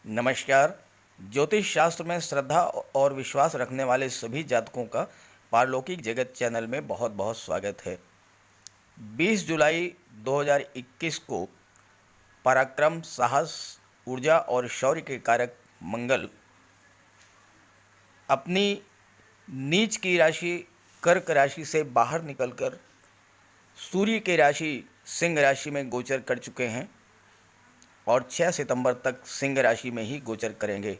नमस्कार। ज्योतिष शास्त्र में श्रद्धा और विश्वास रखने वाले सभी जातकों का पारलौकिक जगत चैनल में बहुत बहुत स्वागत है। 20 जुलाई 2021 को पराक्रम, साहस, ऊर्जा और शौर्य के कारक मंगल अपनी नीच की राशि कर्क राशि से बाहर निकलकर सूर्य की राशि सिंह राशि में गोचर कर चुके हैं और 6 सितंबर तक सिंह राशि में ही गोचर करेंगे।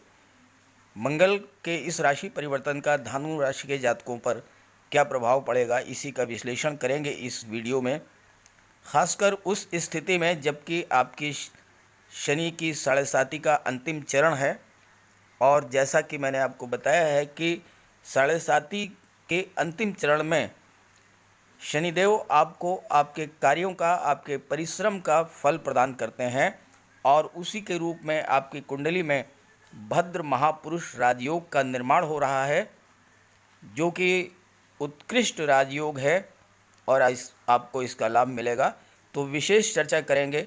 मंगल के इस राशि परिवर्तन का धनु राशि के जातकों पर क्या प्रभाव पड़ेगा, इसी का विश्लेषण करेंगे इस वीडियो में। खासकर उस स्थिति में जबकि आपकी शनि की 7.5 का अंतिम चरण है और जैसा कि मैंने आपको बताया है कि 7.5 के अंतिम चरण में शनिदेव आपको आपके कार्यों का, आपके परिश्रम का फल प्रदान करते हैं और उसी के रूप में आपकी कुंडली में भद्र महापुरुष राजयोग का निर्माण हो रहा है, जो कि उत्कृष्ट राजयोग है और आपको इसका लाभ मिलेगा। तो विशेष चर्चा करेंगे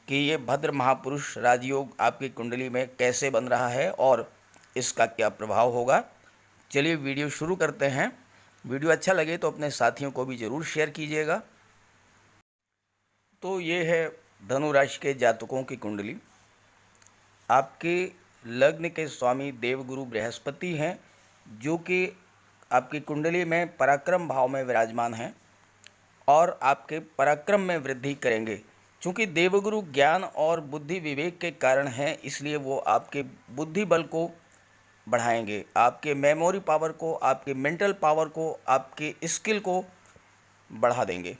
कि ये भद्र महापुरुष राजयोग आपकी कुंडली में कैसे बन रहा है और इसका क्या प्रभाव होगा। चलिए वीडियो शुरू करते हैं। वीडियो अच्छा लगे तो अपने साथियों को भी ज़रूर शेयर कीजिएगा। तो ये है धनु राशि के जातकों की कुंडली। आपके लग्न के स्वामी देवगुरु बृहस्पति हैं, जो कि आपकी कुंडली में पराक्रम भाव में विराजमान हैं और आपके पराक्रम में वृद्धि करेंगे। चूँकि देवगुरु ज्ञान और बुद्धि विवेक के कारण हैं, इसलिए वो आपके बुद्धि बल को बढ़ाएंगे, आपके मेमोरी पावर को, आपके मेंटल पावर को, आपके स्किल को बढ़ा देंगे।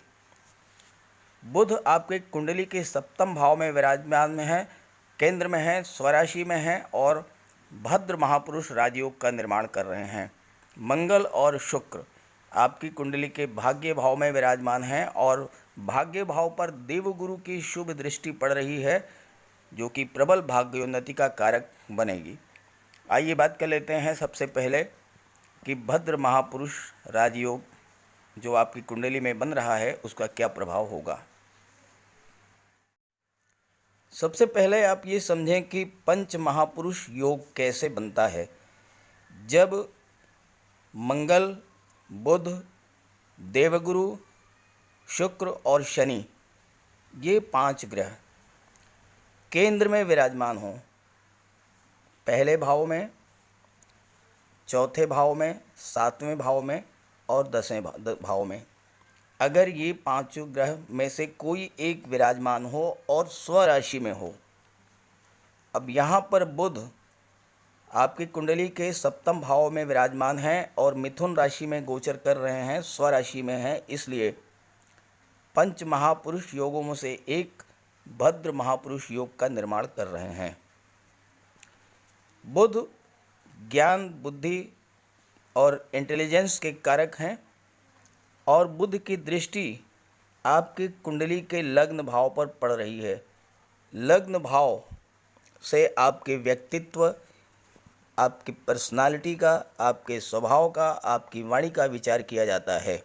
बुध आपके कुंडली के सप्तम भाव में विराजमान में है, केंद्र में है, स्वराशि में है और भद्र महापुरुष राजयोग का निर्माण कर रहे हैं। मंगल और शुक्र आपकी कुंडली के भाग्य भाव में विराजमान हैं और भाग्य भाव पर देवगुरु की शुभ दृष्टि पड़ रही है, जो कि प्रबल भाग्योन्नति का कारक बनेगी। आइए बात कर लेते हैं सबसे पहले कि भद्र महापुरुष राजयोग जो आपकी कुंडली में बन रहा है उसका क्या प्रभाव होगा। सबसे पहले आप ये समझें कि पंच महापुरुष योग कैसे बनता है। जब मंगल, बुध, देवगुरु, शुक्र और शनि, ये 5 ग्रह केंद्र में विराजमान हों, पहले भाव में, चौथे भाव में, 7वें भाव में और 10वें भाव में, अगर ये 5 ग्रह में से कोई एक विराजमान हो और स्वराशि में हो। अब यहाँ पर बुध आपकी कुंडली के सप्तम भाव में विराजमान हैं और मिथुन राशि में गोचर कर रहे हैं, स्वराशि में हैं, इसलिए पंच महापुरुष योगों में से एक भद्र महापुरुष योग का निर्माण कर रहे हैं। बुध ज्ञान, बुद्धि और इंटेलिजेंस के कारक हैं और बुध की दृष्टि आपकी कुंडली के लग्न भाव पर पड़ रही है। लग्न भाव से आपके व्यक्तित्व, आपकी पर्सनालिटी का, आपके स्वभाव का, आपकी वाणी का विचार किया जाता है।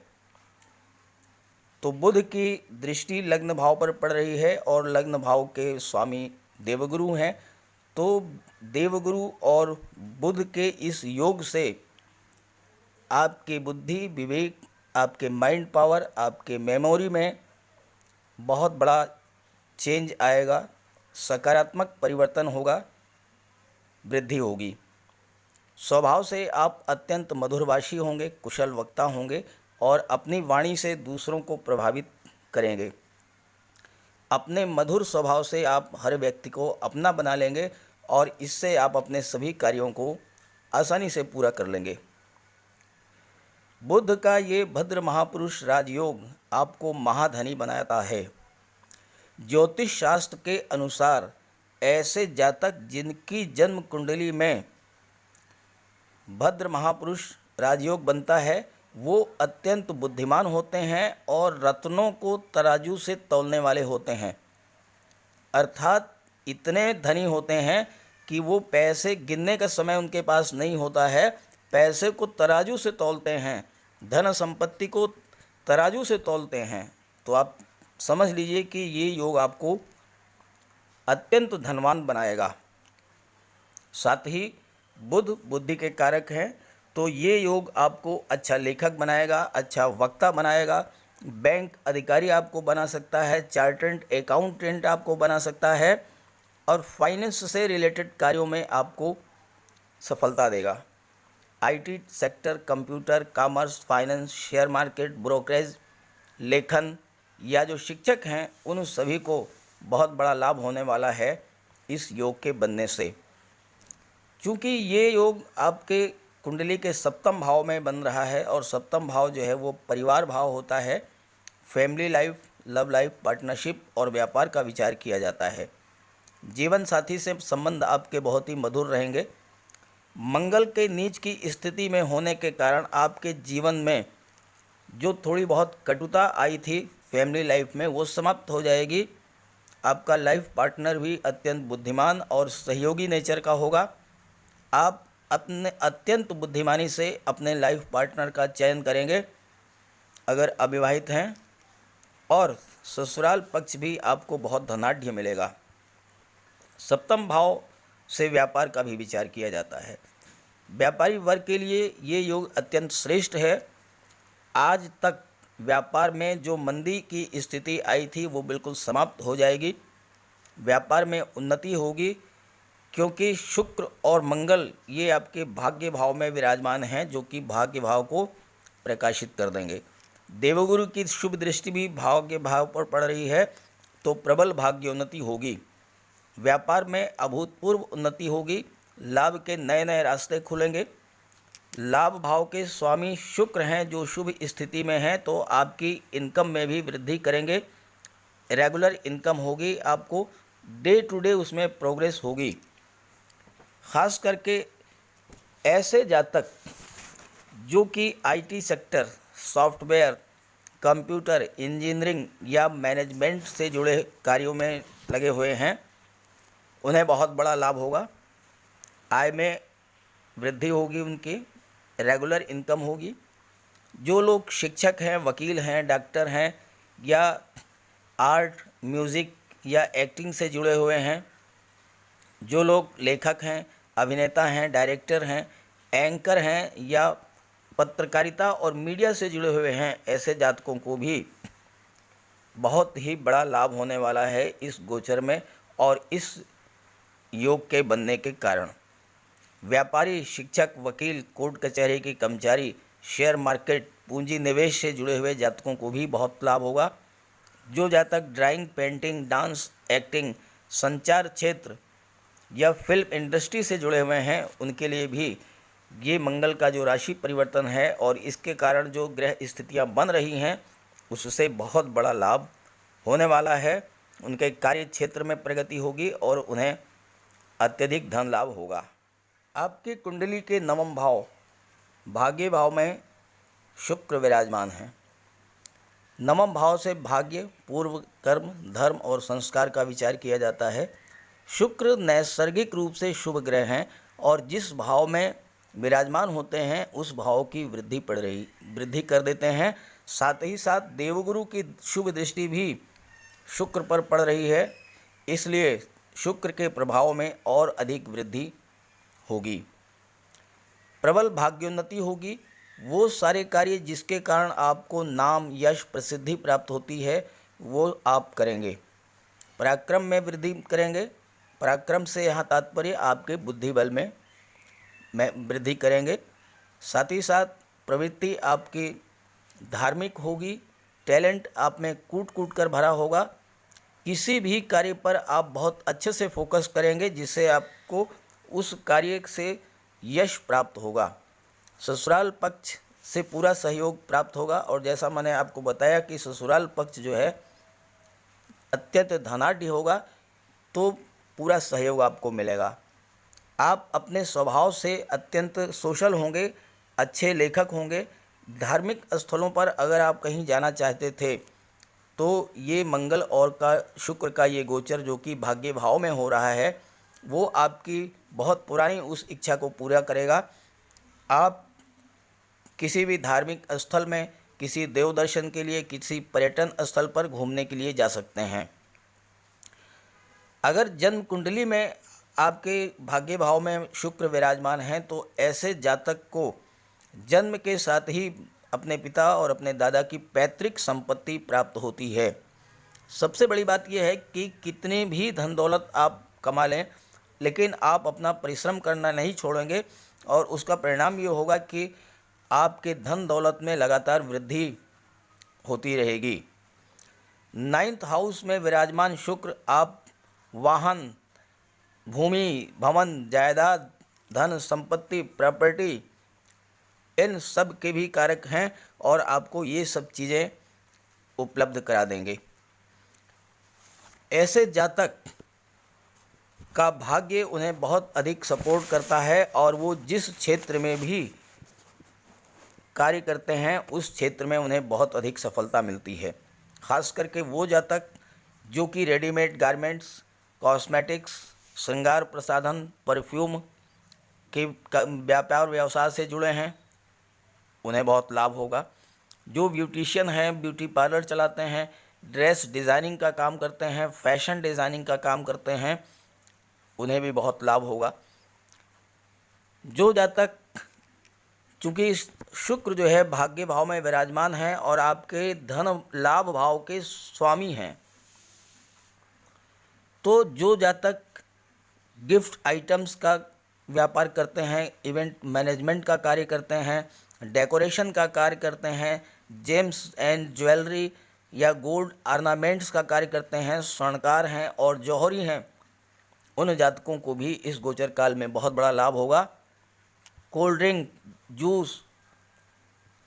तो बुध की दृष्टि लग्न भाव पर पड़ रही है और लग्न भाव के स्वामी देवगुरु हैं। तो देवगुरु और बुध के इस योग से आपकी बुद्धि, विवेक, आपके माइंड पावर, आपके मेमोरी में बहुत बड़ा चेंज आएगा, सकारात्मक परिवर्तन होगा, वृद्धि होगी। स्वभाव से आप अत्यंत मधुरभाषी होंगे, कुशल वक्ता होंगे और अपनी वाणी से दूसरों को प्रभावित करेंगे। अपने मधुर स्वभाव से आप हर व्यक्ति को अपना बना लेंगे और इससे आप अपने सभी कार्यों को आसानी से पूरा कर लेंगे। बुध का ये भद्र महापुरुष राजयोग आपको महाधनी बनाता है। ज्योतिष शास्त्र के अनुसार ऐसे जातक जिनकी जन्म कुंडली में भद्र महापुरुष राजयोग बनता है, वो अत्यंत बुद्धिमान होते हैं और रत्नों को तराजू से तौलने वाले होते हैं। अर्थात इतने धनी होते हैं कि वो पैसे गिनने का समय उनके पास नहीं होता है, पैसे को तराजू से तौलते हैं, धन संपत्ति को तराजू से तौलते हैं। तो आप समझ लीजिए कि ये योग आपको अत्यंत धनवान बनाएगा। साथ ही बुध बुद्धि के कारक हैं, तो ये योग आपको अच्छा लेखक बनाएगा, अच्छा वक्ता बनाएगा, बैंक अधिकारी आपको बना सकता है, चार्टर्ड अकाउंटेंट आपको बना सकता है और फाइनेंस से रिलेटेड कार्यों में आपको सफलता देगा। IT sector, computer, commerce, finance, share market, brokerage, लेखन या जो शिक्षक हैं उन सभी को बहुत बड़ा लाभ होने वाला है इस योग के बनने से। क्योंकि ये योग आपके कुंडली के सप्तम भाव में बन रहा है और सप्तम भाव जो है वो परिवार भाव होता है। Family life, love life, partnership और व्यापार का विचार किया जाता है। जीवन साथी से संबंध आपके बहुत ही मधुर रहेंगे। मंगल के नीच की स्थिति में होने के कारण आपके जीवन में जो थोड़ी बहुत कटुता आई थी फैमिली लाइफ में वो समाप्त हो जाएगी। आपका लाइफ पार्टनर भी अत्यंत बुद्धिमान और सहयोगी नेचर का होगा। आप अपने अत्यंत बुद्धिमानी से अपने लाइफ पार्टनर का चयन करेंगे अगर अविवाहित हैं, और ससुराल पक्ष भी आपको बहुत धनाढ्य मिलेगा। सप्तम भाव से व्यापार का भी विचार किया जाता है। व्यापारी वर्ग के लिए ये योग अत्यंत श्रेष्ठ है। आज तक व्यापार में जो मंदी की स्थिति आई थी वो बिल्कुल समाप्त हो जाएगी। व्यापार में उन्नति होगी क्योंकि शुक्र और मंगल ये आपके भाग्य भाव में विराजमान हैं, जो कि भाग्य भाव को प्रकाशित कर देंगे। देवगुरु की शुभ दृष्टि भी भाग्य भाव पर पड़ रही है, तो प्रबल भाग्योन्नति होगी। व्यापार में अभूतपूर्व उन्नति होगी। लाभ के नए नए रास्ते खुलेंगे। लाभ भाव के स्वामी शुक्र हैं जो शुभ स्थिति में हैं, तो आपकी इनकम में भी वृद्धि करेंगे। रेगुलर इनकम होगी, आपको डे टू डे उसमें प्रोग्रेस होगी। ख़ास करके ऐसे जातक जो कि IT sector, software, computer, engineering या मैनेजमेंट से जुड़े कार्यों में लगे हुए हैं, उन्हें बहुत बड़ा लाभ होगा। आय में वृद्धि होगी, उनकी रेगुलर इनकम होगी। जो लोग शिक्षक हैं, वकील हैं, डॉक्टर हैं या आर्ट, म्यूज़िक या एक्टिंग से जुड़े हुए हैं, जो लोग लेखक हैं, अभिनेता हैं, डायरेक्टर हैं, एंकर हैं या पत्रकारिता और मीडिया से जुड़े हुए हैं, ऐसे जातकों को भी बहुत ही बड़ा लाभ होने वाला है इस गोचर में और इस योग के बनने के कारण। व्यापारी, शिक्षक, वकील, कोर्ट कचहरी के कर्मचारी, शेयर मार्केट, पूंजी निवेश से जुड़े हुए जातकों को भी बहुत लाभ होगा। जो जातक ड्राइंग, पेंटिंग, डांस, एक्टिंग, संचार क्षेत्र या फिल्म इंडस्ट्री से जुड़े हुए हैं, उनके लिए भी ये मंगल का जो राशि परिवर्तन है और इसके कारण जो ग्रह स्थितियां बन रही हैं उससे बहुत बड़ा लाभ होने वाला है। उनके कार्य क्षेत्र में प्रगति होगी और उन्हें अत्यधिक धन लाभ होगा। आपकी कुंडली के नवम भाव, भाग्य भाव में शुक्र विराजमान है। नवम भाव से भाग्य, पूर्व कर्म, धर्म और संस्कार का विचार किया जाता है। शुक्र नैसर्गिक रूप से शुभ ग्रह हैं और जिस भाव में विराजमान होते हैं उस भाव की वृद्धि कर देते हैं। साथ ही साथ देवगुरु की शुभ दृष्टि भी शुक्र पर पड़ रही है, इसलिए शुक्र के प्रभाव में और अधिक वृद्धि होगी। प्रबल भाग्योन्नति होगी। वो सारे कार्य जिसके कारण आपको नाम, यश, प्रसिद्धि प्राप्त होती है वो आप करेंगे। पराक्रम में वृद्धि करेंगे। पराक्रम से यहाँ तात्पर्य आपके बुद्धि बल में वृद्धि करेंगे। साथ ही साथ प्रवृत्ति आपकी धार्मिक होगी। टैलेंट आप में कूट कूट कर भरा होगा। किसी भी कार्य पर आप बहुत अच्छे से फोकस करेंगे जिससे आपको उस कार्य से यश प्राप्त होगा। ससुराल पक्ष से पूरा सहयोग प्राप्त होगा और जैसा मैंने आपको बताया कि ससुराल पक्ष जो है अत्यंत धनाढ्य होगा, तो पूरा सहयोग आपको मिलेगा। आप अपने स्वभाव से अत्यंत सोशल होंगे, अच्छे लेखक होंगे। धार्मिक स्थलों पर अगर आप कहीं जाना चाहते थे तो ये मंगल और शुक्र का ये गोचर जो कि भाग्य भाव में हो रहा है वो आपकी बहुत पुरानी उस इच्छा को पूरा करेगा। आप किसी भी धार्मिक स्थल में, किसी देव दर्शन के लिए, किसी पर्यटन स्थल पर घूमने के लिए जा सकते हैं। अगर जन्म कुंडली में आपके भाग्य भाव में शुक्र विराजमान हैं तो ऐसे जातक को जन्म के साथ ही अपने पिता और अपने दादा की पैतृक संपत्ति प्राप्त होती है। सबसे बड़ी बात यह है कि कितनी भी धन दौलत आप कमा लें, लेकिन आप अपना परिश्रम करना नहीं छोड़ेंगे और उसका परिणाम ये होगा कि आपके धन दौलत में लगातार वृद्धि होती रहेगी। 9th हाउस में विराजमान शुक्र आप वाहन, भूमि, भवन, जायदाद, धन, संपत्ति, प्रॉपर्टी, इन सब के भी कारक हैं और आपको ये सब चीज़ें उपलब्ध करा देंगे। ऐसे जातक का भाग्य उन्हें बहुत अधिक सपोर्ट करता है और वो जिस क्षेत्र में भी कार्य करते हैं उस क्षेत्र में उन्हें बहुत अधिक सफलता मिलती है। खास करके वो जातक जो कि रेडीमेड गारमेंट्स, कॉस्मेटिक्स, श्रृंगार प्रसाधन, परफ्यूम के व्यापार व्यवसाय से जुड़े हैं, उन्हें बहुत लाभ होगा। जो ब्यूटिशियन हैं, ब्यूटी पार्लर चलाते हैं, ड्रेस डिज़ाइनिंग का काम करते हैं, फैशन डिज़ाइनिंग का काम करते हैं, उन्हें भी बहुत लाभ होगा। जो जातक, चूँकि शुक्र जो है भाग्य भाव में विराजमान है और आपके धन लाभ भाव के स्वामी हैं, तो जो जातक गिफ्ट आइटम्स का व्यापार करते हैं, इवेंट मैनेजमेंट का कार्य करते हैं, डेकोरेशन का कार्य करते हैं, जेम्स एंड ज्वेलरी या गोल्ड ऑर्नामेंट्स का कार्य करते हैं, स्वर्णकार हैं और जौहरी हैं, उन जातकों को भी इस गोचर काल में बहुत बड़ा लाभ होगा। Cold drink, juice,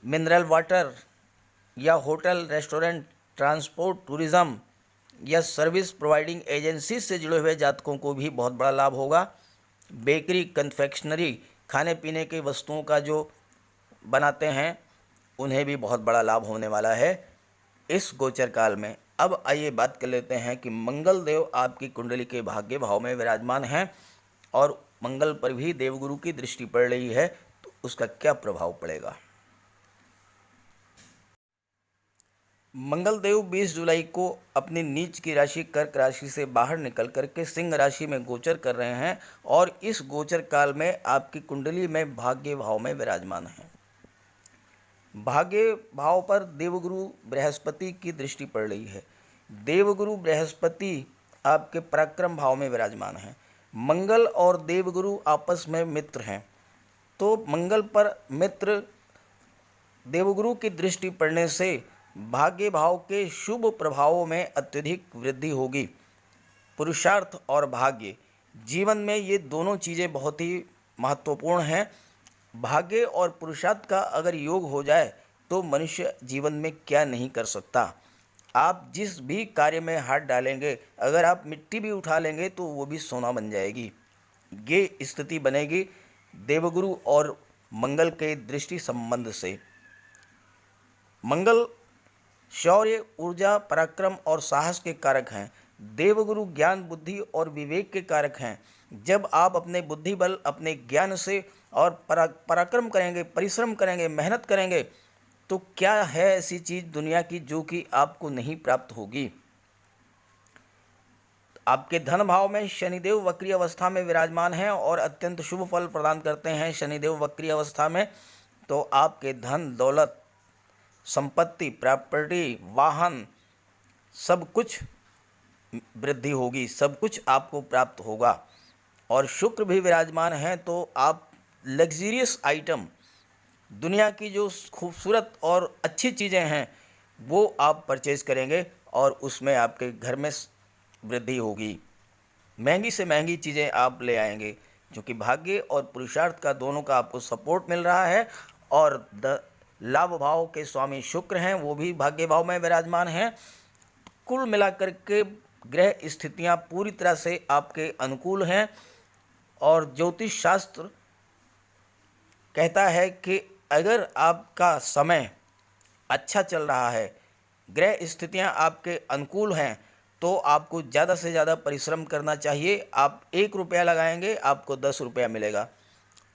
mineral water या होटल, रेस्टोरेंट, ट्रांसपोर्ट, टूरिज़्म या सर्विस प्रोवाइडिंग एजेंसी से जुड़े हुए जातकों को भी बहुत बड़ा लाभ होगा। बेकरी, कन्फेक्शनरी, खाने पीने की वस्तुओं का जो बनाते हैं, उन्हें भी बहुत बड़ा लाभ होने वाला है इस गोचर काल में। अब आइए बात कर लेते हैं कि मंगल देव आपकी कुंडली के भाग्य भाव में विराजमान हैं और मंगल पर भी देवगुरु की दृष्टि पड़ रही है, तो उसका क्या प्रभाव पड़ेगा। मंगल देव 20 जुलाई को अपनी नीच की राशि कर्क राशि से बाहर निकल करके सिंह राशि में गोचर कर रहे हैं और इस गोचर काल में आपकी कुंडली में भाग्य भाव में विराजमान हैं। भाग्य भाव पर देवगुरु बृहस्पति की दृष्टि पड़ रही है। देवगुरु बृहस्पति आपके पराक्रम भाव में विराजमान हैं। मंगल और देवगुरु आपस में मित्र हैं, तो मंगल पर मित्र देवगुरु की दृष्टि पड़ने से भाग्य भाव के शुभ प्रभावों में अत्यधिक वृद्धि होगी। पुरुषार्थ और भाग्य, जीवन में ये दोनों चीज़ें बहुत ही महत्वपूर्ण हैं। भाग्य और पुरुषार्थ का अगर योग हो जाए तो मनुष्य जीवन में क्या नहीं कर सकता। आप जिस भी कार्य में हाथ डालेंगे, अगर आप मिट्टी भी उठा लेंगे तो वो भी सोना बन जाएगी। ये स्थिति बनेगी देवगुरु और मंगल के दृष्टि संबंध से। मंगल शौर्य, ऊर्जा, पराक्रम और साहस के कारक हैं। देवगुरु ज्ञान, बुद्धि और विवेक के कारक हैं। जब आप अपने बुद्धि बल, अपने ज्ञान से और पराक्रम करेंगे, परिश्रम करेंगे, मेहनत करेंगे, तो क्या है ऐसी चीज़ दुनिया की जो कि आपको नहीं प्राप्त होगी। आपके धन भाव में शनिदेव वक्री अवस्था में विराजमान हैं और अत्यंत शुभ फल प्रदान करते हैं। शनिदेव वक्री अवस्था में तो आपके धन, दौलत, संपत्ति, प्रॉपर्टी, वाहन, सब कुछ वृद्धि होगी, सब कुछ आपको प्राप्त होगा। और शुक्र भी विराजमान हैं तो आप लग्जरियस आइटम, दुनिया की जो खूबसूरत और अच्छी चीज़ें हैं वो आप परचेज़ करेंगे और उसमें आपके घर में वृद्धि होगी। महंगी से महंगी चीज़ें आप ले आएंगे, जो कि भाग्य और पुरुषार्थ का दोनों का आपको सपोर्ट मिल रहा है। और लाभ भाव के स्वामी शुक्र हैं, वो भी भाग्य भाव में विराजमान हैं। कुल मिलाकर के ग्रह स्थितियां पूरी तरह से आपके अनुकूल हैं और ज्योतिष शास्त्र कहता है कि अगर आपका समय अच्छा चल रहा है, ग्रह स्थितियां आपके अनुकूल हैं, तो आपको ज़्यादा से ज़्यादा परिश्रम करना चाहिए। आप 1 रुपया लगाएंगे, आपको 10 रुपया मिलेगा।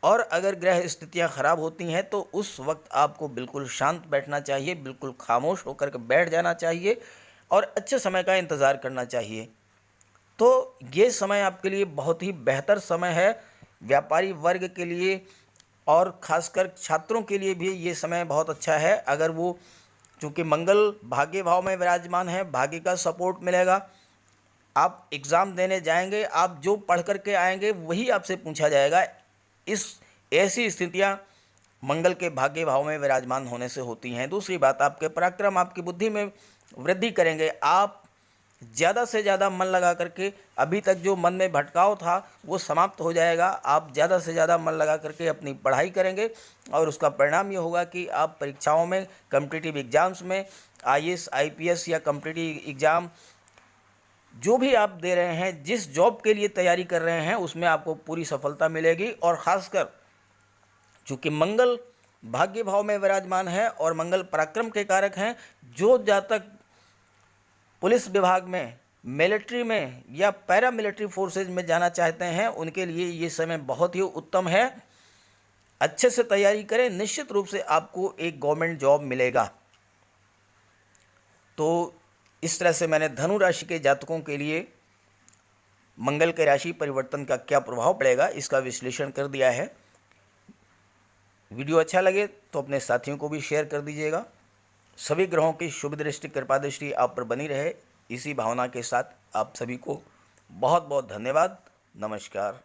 और अगर ग्रह स्थितियां खराब होती हैं तो उस वक्त आपको बिल्कुल शांत बैठना चाहिए, बिल्कुल खामोश होकर के बैठ जाना चाहिए और अच्छे समय का इंतज़ार करना चाहिए। तो ये समय आपके लिए बहुत ही बेहतर समय है। व्यापारी वर्ग के लिए और खासकर छात्रों के लिए भी ये समय बहुत अच्छा है। अगर वो, चूँकि मंगल भाग्य भाव में विराजमान है, भाग्य का सपोर्ट मिलेगा। आप एग्ज़ाम देने जाएंगे, आप जो पढ़ कर के आएंगे वही आपसे पूछा जाएगा। ऐसी स्थितियां मंगल के भाग्य भाव में विराजमान होने से होती हैं। दूसरी बात, आपके पराक्रम, आपकी बुद्धि में वृद्धि करेंगे। आप ज़्यादा से ज़्यादा मन लगा करके, अभी तक जो मन में भटकाव था वो समाप्त हो जाएगा। आप ज़्यादा से ज़्यादा मन लगा करके अपनी पढ़ाई करेंगे और उसका परिणाम ये होगा कि आप परीक्षाओं में, कॉम्पिटिटिव एग्ज़ाम्स में, आईएएस, आईपीएस या कॉम्पिटिटिव एग्ज़ाम जो भी आप दे रहे हैं, जिस जॉब के लिए तैयारी कर रहे हैं, उसमें आपको पूरी सफलता मिलेगी। और ख़ासकर चूँकि मंगल भाग्य भाव में विराजमान है और मंगल पराक्रम के कारक हैं, जो जातक पुलिस विभाग में, मिलिट्री में या पैरा मिलिट्री फोर्सेज में जाना चाहते हैं, उनके लिए ये समय बहुत ही उत्तम है। अच्छे से तैयारी करें, निश्चित रूप से आपको एक गवर्नमेंट जॉब मिलेगा। तो इस तरह से मैंने धनु राशि के जातकों के लिए मंगल के राशि परिवर्तन का क्या प्रभाव पड़ेगा इसका विश्लेषण कर दिया है। वीडियो अच्छा लगे तो अपने साथियों को भी शेयर कर दीजिएगा। सभी ग्रहों की शुभ दृष्टि, कृपा दृष्टि आप पर बनी रहे, इसी भावना के साथ आप सभी को बहुत बहुत धन्यवाद। नमस्कार।